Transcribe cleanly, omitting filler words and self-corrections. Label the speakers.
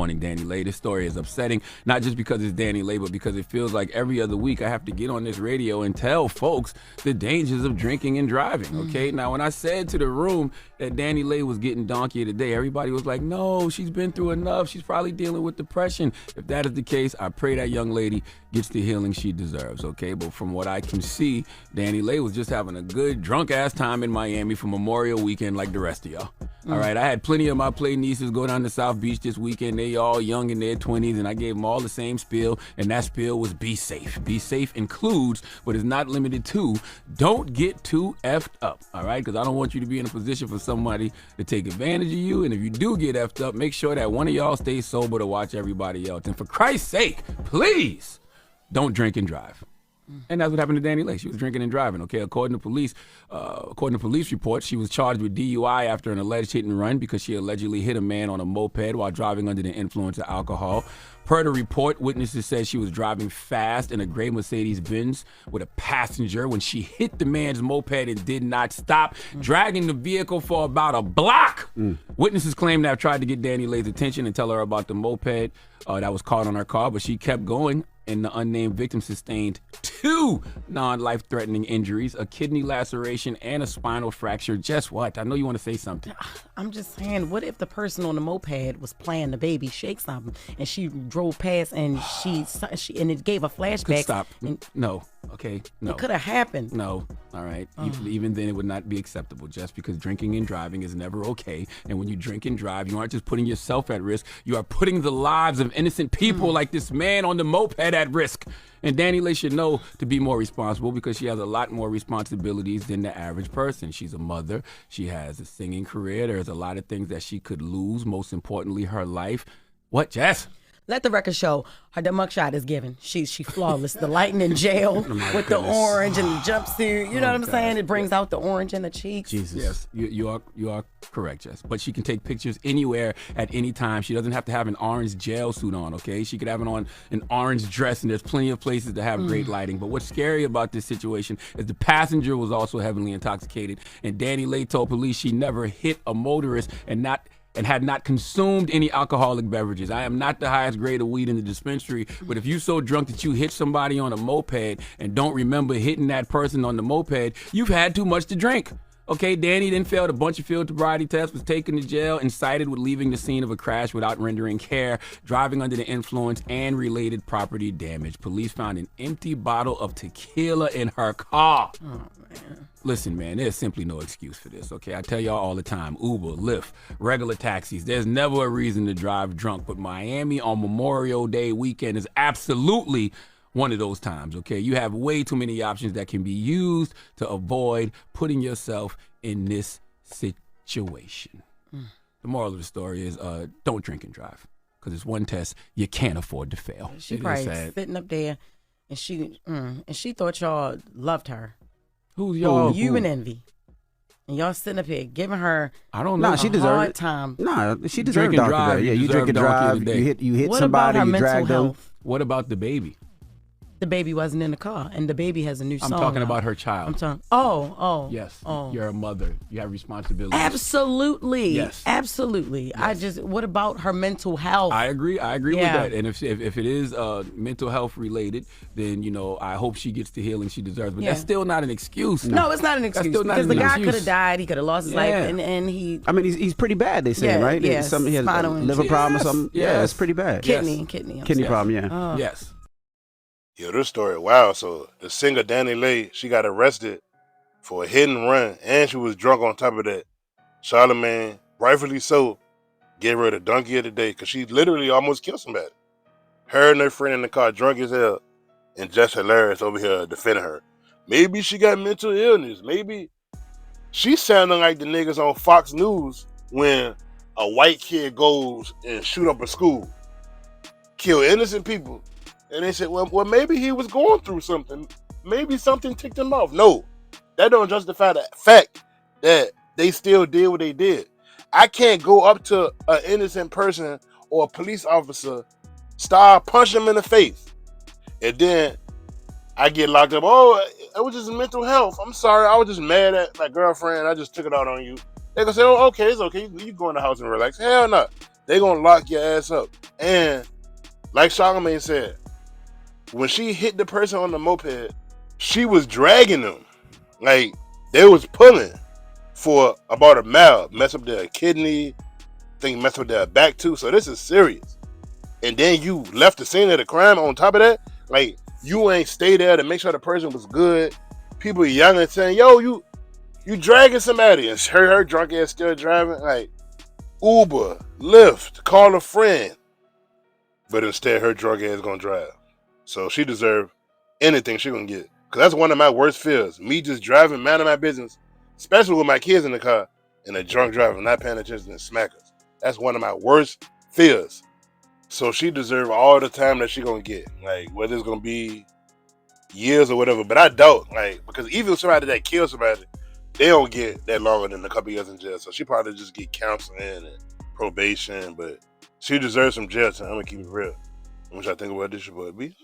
Speaker 1: morning, Danileigh. This story is upsetting, not just because it's Danileigh, but because it feels like every other week I have to get on this radio and tell folks the dangers of drinking and driving, okay? Now, when I said to the room that Danileigh was getting donkey today, everybody was like, no, she's been through enough. She's probably dealing with depression. If that is the case, I pray that young lady gets the healing she deserves, okay? But from what I can see, Danileigh was just having a good drunk-ass time in Miami for Memorial Weekend like the rest of y'all. All right, I had plenty of my play nieces go down to South Beach this weekend. They all young in their 20s, and I gave them all the same spiel, and that spiel was be safe. Be safe includes, but is not limited to, don't get too effed up, all right? Because I don't want you to be in a position for somebody to take advantage of you, and if you do get effed up, make sure that one of y'all stays sober to watch everybody else. And for Christ's sake, please don't drink and drive. And that's what happened to Danileigh. She was drinking and driving, okay? According to police reports, she was charged with DUI after an alleged hit and run because she allegedly hit a man on a moped while driving under the influence of alcohol. Per the report, witnesses said she was driving fast in a gray Mercedes-Benz with a passenger when she hit the man's moped and did not stop, dragging the vehicle for about a block. Witnesses claim to have tried to get Danileigh's attention and tell her about the moped that was caught on her car, but she kept going. And the unnamed victim sustained 2 non-life-threatening injuries, a kidney laceration, and a spinal fracture. Jess, what? I know you want to say something.
Speaker 2: I'm just saying, what if the person on the moped was playing the baby shake something, and she drove past, and she and it gave a flashback?
Speaker 1: Stop. No. Okay. No.
Speaker 2: It could have happened.
Speaker 1: No. All right. Even then, it would not be acceptable, Jess, because drinking and driving is never okay. And when you drink and drive, you aren't just putting yourself at risk. You are putting the lives of innocent people like this man on the moped at risk. And Danileigh should know to be more responsible because she has a lot more responsibilities than the average person. She's a mother. She has a singing career. There's a lot of things that she could lose, most importantly, her life. What, Jess?
Speaker 2: Let the record show her the mugshot is given. She flawless. The lighting in jail with the orange and the jumpsuit. You know what I'm saying? It brings out the orange in the cheeks.
Speaker 1: Jesus. Yes, you are correct, Jess. But she can take pictures anywhere at any time. She doesn't have to have an orange jail suit on, okay? She could have on an orange dress, and there's plenty of places to have great lighting. But what's scary about this situation is the passenger was also heavily intoxicated, and Danileigh told police she never hit a motorist and had not consumed any alcoholic beverages. I am not the highest grade of weed in the dispensary, but if you're so drunk that you hit somebody on a moped and don't remember hitting that person on the moped, you've had too much to drink. Okay, Danny then failed a bunch of field sobriety tests, was taken to jail, and cited with leaving the scene of a crash without rendering care, driving under the influence, and related property damage. Police found an empty bottle of tequila in her car. Oh, man. Listen, man, there's simply no excuse for this, okay? I tell y'all all the time, Uber, Lyft, regular taxis, there's never a reason to drive drunk, but Miami on Memorial Day weekend is absolutely one of those times, okay? You have way too many options that can be used to avoid putting yourself in this situation. The moral of the story is don't drink and drive, because it's one test you can't afford to fail.
Speaker 2: She probably sitting up there, and she thought y'all loved her.
Speaker 1: Who's y'all?
Speaker 2: You and Envy. And y'all sitting up here giving her
Speaker 1: I don't know.
Speaker 2: She deserved hard time.
Speaker 3: Nah, she deserved donkey day. Yeah, you drink and drive, you hit somebody, you drag them.
Speaker 1: What about the baby?
Speaker 2: The baby wasn't in the car, and the baby has a new song.
Speaker 1: I'm talking about her child.
Speaker 2: I'm talking. Oh.
Speaker 1: Yes. You're a mother. You have responsibilities.
Speaker 2: Absolutely.
Speaker 1: Yes.
Speaker 2: Absolutely. Yes. What about her mental health?
Speaker 1: I agree with that. And if it is mental health related, then I hope she gets the healing she deserves. But that's still not an excuse.
Speaker 2: No, it's not an excuse. Because the guy could have died. He could have lost his life, and he.
Speaker 3: I mean, he's pretty bad. They say, right?
Speaker 2: Yes.
Speaker 3: He has a liver problem or something. Yeah, it's pretty bad.
Speaker 2: Kidney
Speaker 3: problem. Yeah.
Speaker 1: Yes.
Speaker 4: Yeah, this story, wow. So the singer Danileigh, she got arrested for a hit and run, and she was drunk on top of that. Charlamagne, rightfully so, gave her the donkey of the day because she literally almost killed somebody. Her and her friend in the car, drunk as hell, and Jess hilarious over here defending her. Maybe she got mental illness. Maybe she's sounding like the niggas on Fox News when a white kid goes and shoot up a school, kill innocent people. And they said, well, maybe he was going through something. Maybe something ticked him off. No, that don't justify the fact that they still did what they did. I can't go up to an innocent person or a police officer, start punching him in the face, and then I get locked up. Oh, it was just mental health. I'm sorry. I was just mad at my girlfriend. I just took it out on you. They gonna say, oh, okay, it's okay. You go in the house and relax. Hell no. they gonna lock your ass up. And like Charlamagne said, when she hit the person on the moped, she was dragging them. Like, they was pulling for about a mile. Mess up their kidney, think mess up their back too. So this is serious. And then you left the scene of the crime on top of that. Like, you ain't stay there to make sure the person was good. People yelling and saying, yo, you dragging somebody. And her drunk ass still driving. Like, Uber, Lyft, call a friend. But instead, her drunk ass gonna drive. So she deserved anything she gonna get. Because that's one of my worst fears. Me just driving, minding my business, especially with my kids in the car, and a drunk driver not paying attention and smack us. That's one of my worst fears. So she deserves all the time that she gonna get. Like, whether it's gonna be years or whatever. But I doubt, like, because even somebody that kills somebody, they don't get that longer than a couple years in jail. So she probably just get counseling and probation. But she deserves some jail time. I'm gonna keep it real. What y'all think about this? Your boy B.